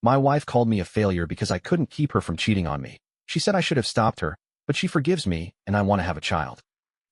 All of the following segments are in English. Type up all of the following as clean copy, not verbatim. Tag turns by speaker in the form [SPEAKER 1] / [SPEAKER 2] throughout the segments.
[SPEAKER 1] My wife called me a failure because I couldn't keep her from cheating on me. She said I should have stopped her, but she forgives me and I want to have a child.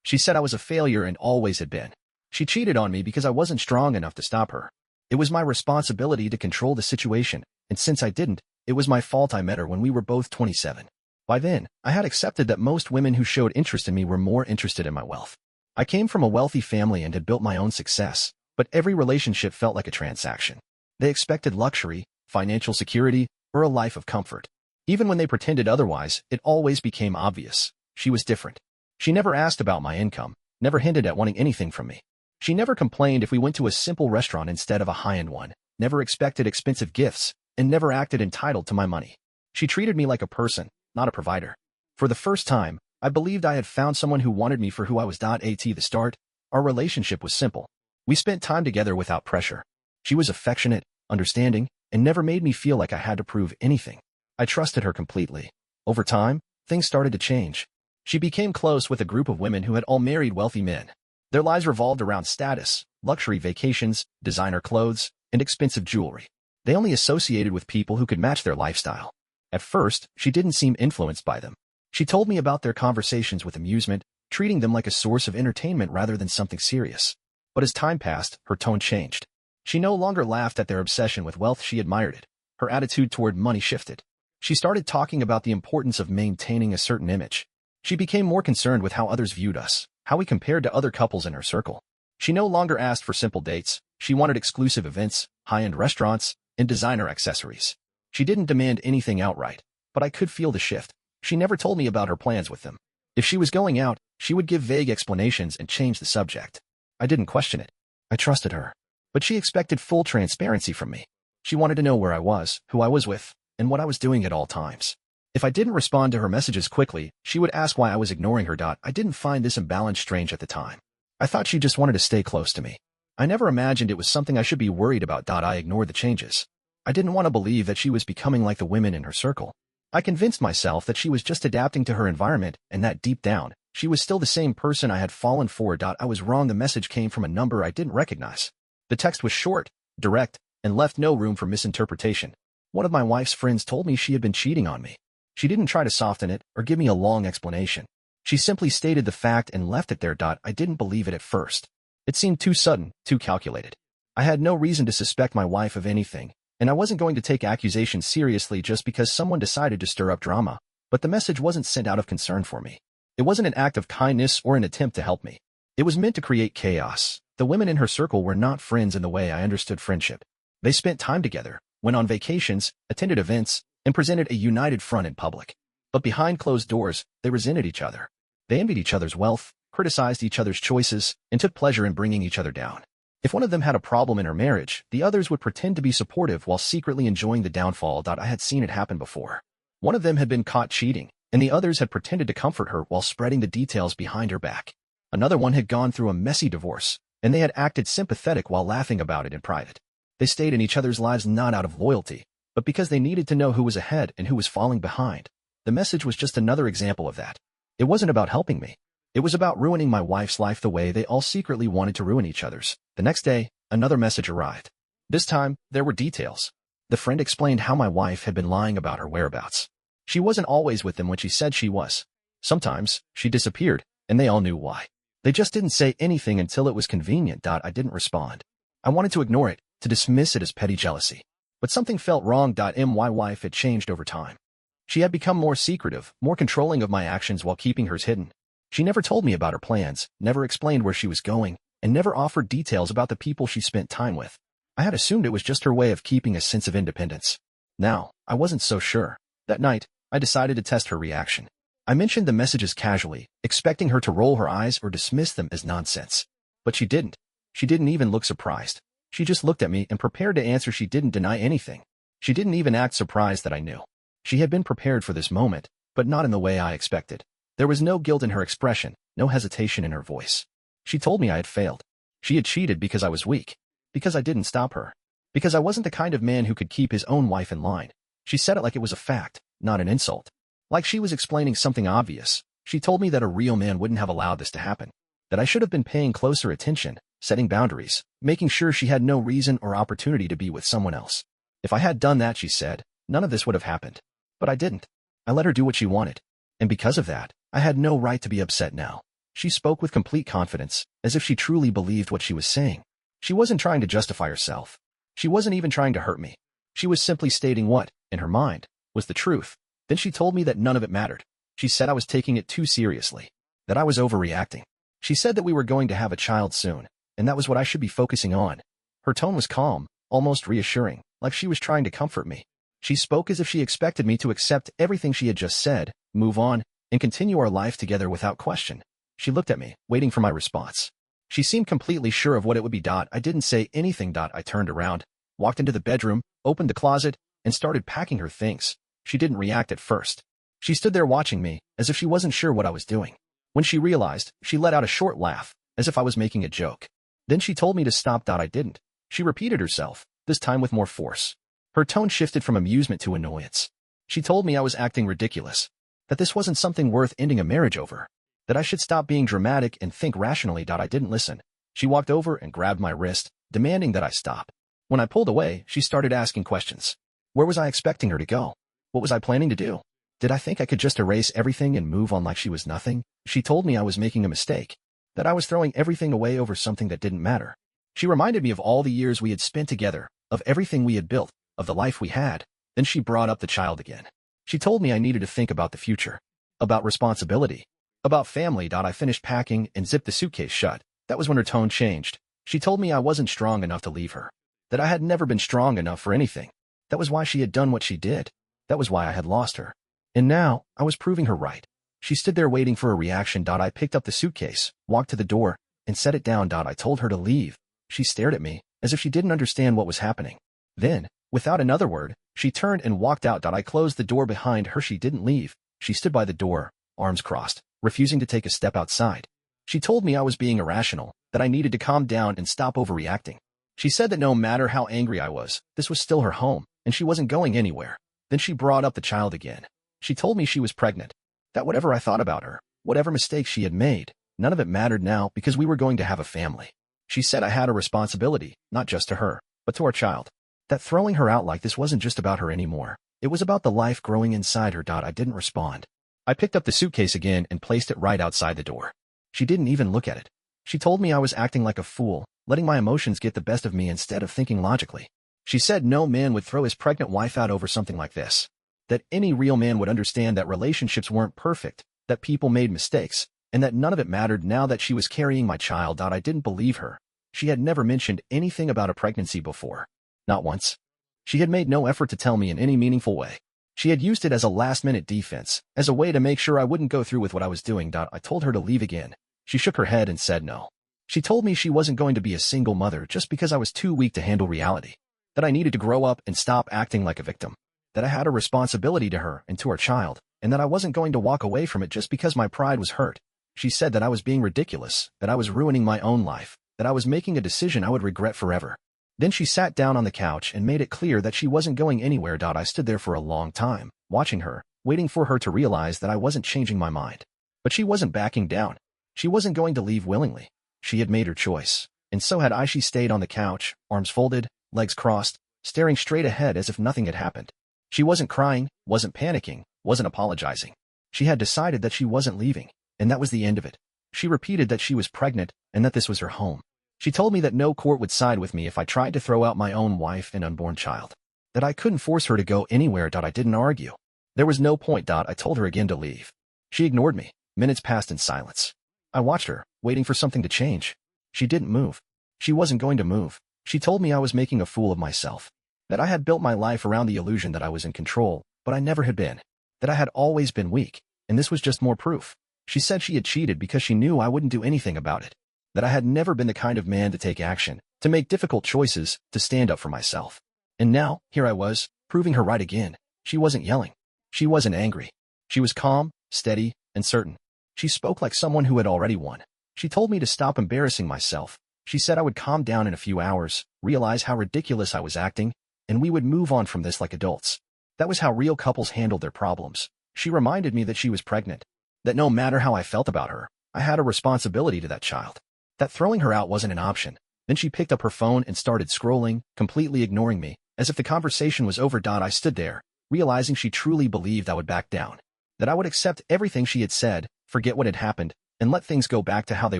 [SPEAKER 1] She said I was a failure and always had been. She cheated on me because I wasn't strong enough to stop her. It was my responsibility to control the situation, and since I didn't, it was my fault. I met her when we were both 27. By then, I had accepted that most women who showed interest in me were more interested in my wealth. I came from a wealthy family and had built my own success, but every relationship felt like a transaction. They expected luxury, financial security, or a life of comfort. Even when they pretended otherwise, it always became obvious. She was different. She never asked about my income, never hinted at wanting anything from me. She never complained if we went to a simple restaurant instead of a high-end one, never expected expensive gifts, and never acted entitled to my money. She treated me like a person, not a provider. For the first time, I believed I had found someone who wanted me for who I was. At the start, our relationship was simple. We spent time together without pressure. She was affectionate, understanding, and never made me feel like I had to prove anything. I trusted her completely. Over time, things started to change. She became close with a group of women who had all married wealthy men. Their lives revolved around status, luxury vacations, designer clothes, and expensive jewelry. They only associated with people who could match their lifestyle. At first, she didn't seem influenced by them. She told me about their conversations with amusement, treating them like a source of entertainment rather than something serious. But as time passed, her tone changed. She no longer laughed at their obsession with wealth. She admired it. Her attitude toward money shifted. She started talking about the importance of maintaining a certain image. She became more concerned with how others viewed us, how we compared to other couples in her circle. She no longer asked for simple dates. She wanted exclusive events, high-end restaurants, and designer accessories. She didn't demand anything outright, but I could feel the shift. She never told me about her plans with them. If she was going out, she would give vague explanations and change the subject. I didn't question it. I trusted her. But she expected full transparency from me. She wanted to know where I was, who I was with, and what I was doing at all times. If I didn't respond to her messages quickly, she would ask why I was ignoring her. I didn't find this imbalance strange at the time. I thought she just wanted to stay close to me. I never imagined it was something I should be worried about. I ignored the changes. I didn't want to believe that she was becoming like the women in her circle. I convinced myself that she was just adapting to her environment and that deep down, she was still the same person I had fallen for. I was wrong. The message came from a number I didn't recognize. The text was short, direct, and left no room for misinterpretation. One of my wife's friends told me she had been cheating on me. She didn't try to soften it or give me a long explanation. She simply stated the fact and left it there. I didn't believe it at first. It seemed too sudden, too calculated. I had no reason to suspect my wife of anything, and I wasn't going to take accusations seriously just because someone decided to stir up drama. But the message wasn't sent out of concern for me. It wasn't an act of kindness or an attempt to help me. It was meant to create chaos. The women in her circle were not friends in the way I understood friendship. They spent time together, went on vacations, attended events, and presented a united front in public. But behind closed doors, they resented each other. They envied each other's wealth, criticized each other's choices, and took pleasure in bringing each other down. If one of them had a problem in her marriage, the others would pretend to be supportive while secretly enjoying the downfall. I had seen it happen before. One of them had been caught cheating, and the others had pretended to comfort her while spreading the details behind her back. Another one had gone through a messy divorce, and they had acted sympathetic while laughing about it in private. They stayed in each other's lives not out of loyalty, but because they needed to know who was ahead and who was falling behind. The message was just another example of that. It wasn't about helping me. It was about ruining my wife's life the way they all secretly wanted to ruin each other's. The next day, another message arrived. This time, there were details. The friend explained how my wife had been lying about her whereabouts. She wasn't always with them when she said she was. Sometimes, she disappeared, and they all knew why. They just didn't say anything until it was convenient. I didn't respond. I wanted to ignore it, to dismiss it as petty jealousy. But something felt wrong. My wife had changed over time. She had become more secretive, more controlling of my actions while keeping hers hidden. She never told me about her plans, never explained where she was going, and never offered details about the people she spent time with. I had assumed it was just her way of keeping a sense of independence. Now, I wasn't so sure. That night, I decided to test her reaction. I mentioned the messages casually, expecting her to roll her eyes or dismiss them as nonsense. But she didn't. She didn't even look surprised. She just looked at me and prepared to answer. She didn't deny anything. She didn't even act surprised that I knew. She had been prepared for this moment, but not in the way I expected. There was no guilt in her expression, no hesitation in her voice. She told me I had failed. She had cheated because I was weak, because I didn't stop her, because I wasn't the kind of man who could keep his own wife in line. She said it like it was a fact, not an insult. Like she was explaining something obvious. She told me that a real man wouldn't have allowed this to happen, that I should have been paying closer attention, setting boundaries, making sure she had no reason or opportunity to be with someone else. If I had done that, she said, none of this would have happened. But I didn't. I let her do what she wanted. And because of that, I had no right to be upset now. She spoke with complete confidence, as if she truly believed what she was saying. She wasn't trying to justify herself. She wasn't even trying to hurt me. She was simply stating what, in her mind, was the truth. Then she told me that none of it mattered. She said I was taking it too seriously, that I was overreacting. She said that we were going to have a child soon, and that was what I should be focusing on. Her tone was calm, almost reassuring, like she was trying to comfort me. She spoke as if she expected me to accept everything she had just said, move on, and continue our life together without question. She looked at me, waiting for my response. She seemed completely sure of what it would be. I didn't say anything. I turned around, walked into the bedroom, opened the closet, and started packing her things. She didn't react at first. She stood there watching me, as if she wasn't sure what I was doing. When she realized, she let out a short laugh, as if I was making a joke. Then she told me to stop. I didn't. She repeated herself, this time with more force. Her tone shifted from amusement to annoyance. She told me I was acting ridiculous, that this wasn't something worth ending a marriage over, that I should stop being dramatic and think rationally. I didn't listen. She walked over and grabbed my wrist, demanding that I stop. When I pulled away, she started asking questions. Where was I expecting her to go? What was I planning to do? Did I think I could just erase everything and move on like she was nothing? She told me I was making a mistake, that I was throwing everything away over something that didn't matter. She reminded me of all the years we had spent together, of everything we had built, of the life we had. Then she brought up the child again. She told me I needed to think about the future, about responsibility, about family. I finished packing and zipped the suitcase shut. That was when her tone changed. She told me I wasn't strong enough to leave her, that I had never been strong enough for anything. That was why she had done what she did. That was why I had lost her. And now, I was proving her right. She stood there waiting for a reaction. I picked up the suitcase, walked to the door, and set it down. I told her to leave. She stared at me, as if she didn't understand what was happening. Then, without another word, she turned and walked out. I closed the door behind her. She didn't leave. She stood by the door, arms crossed, refusing to take a step outside. She told me I was being irrational, that I needed to calm down and stop overreacting. She said that no matter how angry I was, this was still her home, and she wasn't going anywhere. Then she brought up the child again. She told me she was pregnant, that whatever I thought about her, whatever mistakes she had made, none of it mattered now because we were going to have a family. She said I had a responsibility, not just to her, but to our child. That throwing her out like this wasn't just about her anymore. It was about the life growing inside her. I didn't respond. I picked up the suitcase again and placed it right outside the door. She didn't even look at it. She told me I was acting like a fool, letting my emotions get the best of me instead of thinking logically. She said no man would throw his pregnant wife out over something like this. That any real man would understand that relationships weren't perfect, that people made mistakes, and that none of it mattered now that she was carrying my child. I didn't believe her. She had never mentioned anything about a pregnancy before. Not once. She had made no effort to tell me in any meaningful way. She had used it as a last-minute defense, as a way to make sure I wouldn't go through with what I was doing. I told her to leave again. She shook her head and said no. She told me she wasn't going to be a single mother just because I was too weak to handle reality, that I needed to grow up and stop acting like a victim, that I had a responsibility to her and to our child, and that I wasn't going to walk away from it just because my pride was hurt. She said that I was being ridiculous, that I was ruining my own life, that I was making a decision I would regret forever. Then she sat down on the couch and made it clear that she wasn't going anywhere. I stood there for a long time, watching her, waiting for her to realize that I wasn't changing my mind. But she wasn't backing down. She wasn't going to leave willingly. She had made her choice, and so had I. She stayed on the couch, arms folded, legs crossed, staring straight ahead as if nothing had happened. She wasn't crying, wasn't panicking, wasn't apologizing. She had decided that she wasn't leaving, and that was the end of it. She repeated that she was pregnant and that this was her home. She told me that no court would side with me if I tried to throw out my own wife and unborn child, that I couldn't force her to go anywhere. I didn't argue. There was no point. I told her again to leave. She ignored me. Minutes passed in silence. I watched her, waiting for something to change. She didn't move. She wasn't going to move. She told me I was making a fool of myself, that I had built my life around the illusion that I was in control, but I never had been, that I had always been weak, and this was just more proof. She said she had cheated because she knew I wouldn't do anything about it, that I had never been the kind of man to take action, to make difficult choices, to stand up for myself. And now, here I was, proving her right again. She wasn't yelling. She wasn't angry. She was calm, steady, and certain. She spoke like someone who had already won. She told me to stop embarrassing myself. She said I would calm down in a few hours, realize how ridiculous I was acting, and we would move on from this like adults. That was how real couples handled their problems. She reminded me that she was pregnant, that no matter how I felt about her, I had a responsibility to that child, that throwing her out wasn't an option. Then she picked up her phone and started scrolling, completely ignoring me, As if the conversation was over. I stood there, realizing she truly believed I would back down. That I would accept everything she had said, forget what had happened, and let things go back to how they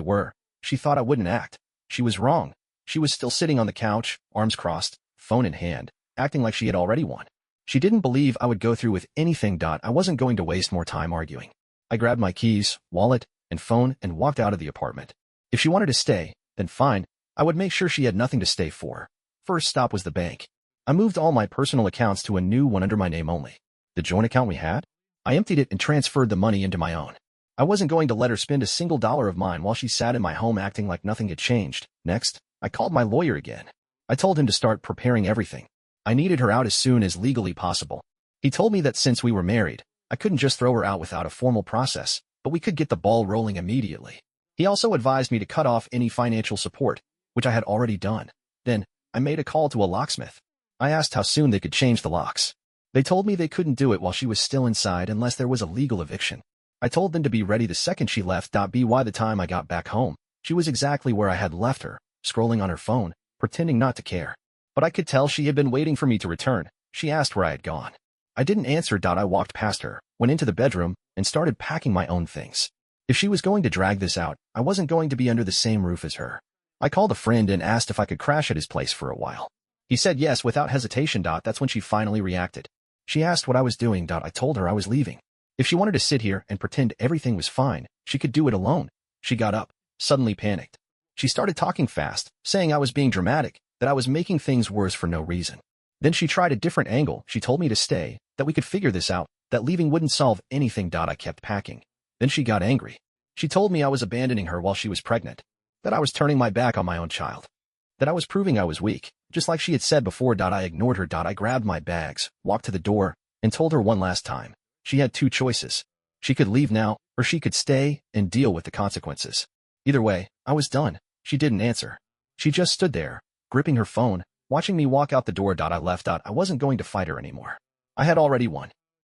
[SPEAKER 1] were. She thought I wouldn't act. She was wrong. She was still sitting on the couch, arms crossed, phone in hand, acting like she had already won. She didn't believe I would go through with anything. I wasn't going to waste more time arguing. I grabbed my keys, wallet, and phone and walked out of the apartment. If she wanted to stay, then fine. I would make sure she had nothing to stay for. First stop was the bank. I moved all my personal accounts to a new one under my name only. The joint account we had? I emptied it and transferred the money into my own. I wasn't going to let her spend a single dollar of mine while she sat in my home acting like nothing had changed. Next, I called my lawyer again. I told him to start preparing everything. I needed her out as soon as legally possible. He told me that since we were married, I couldn't just throw her out without a formal process, but we could get the ball rolling immediately. He also advised me to cut off any financial support, which I had already done. Then, I made a call to a locksmith. I asked how soon they could change the locks. They told me they couldn't do it while she was still inside unless there was a legal eviction. I told them to be ready the second she left. By the time I got back home, she was exactly where I had left her, scrolling on her phone, pretending not to care. But I could tell she had been waiting for me to return. She asked where I had gone. I didn't answer. I walked past her, went into the bedroom, and started packing my own things. If she was going to drag this out, I wasn't going to be under the same roof as her. I called a friend and asked if I could crash at his place for a while. He said yes without hesitation. That's when she finally reacted. She asked what I was doing. I told her I was leaving. If she wanted to sit here and pretend everything was fine, she could do it alone. She got up, suddenly panicked. She started talking fast, saying I was being dramatic, that I was making things worse for no reason. Then she tried a different angle. She told me to stay, that we could figure this out, that leaving wouldn't solve anything. I kept packing. Then she got angry. She told me I was abandoning her while she was pregnant, that I was turning my back on my own child, that I was proving I was weak, just like she had said before. I ignored her. I grabbed my bags, walked to the door, and told her one last time. She had two choices. She could leave now, or she could stay and deal with the consequences. Either way, I was done. She didn't answer. She just stood there, gripping her phone, watching me walk out the door. I left. I wasn't going to fight her anymore. I had already won.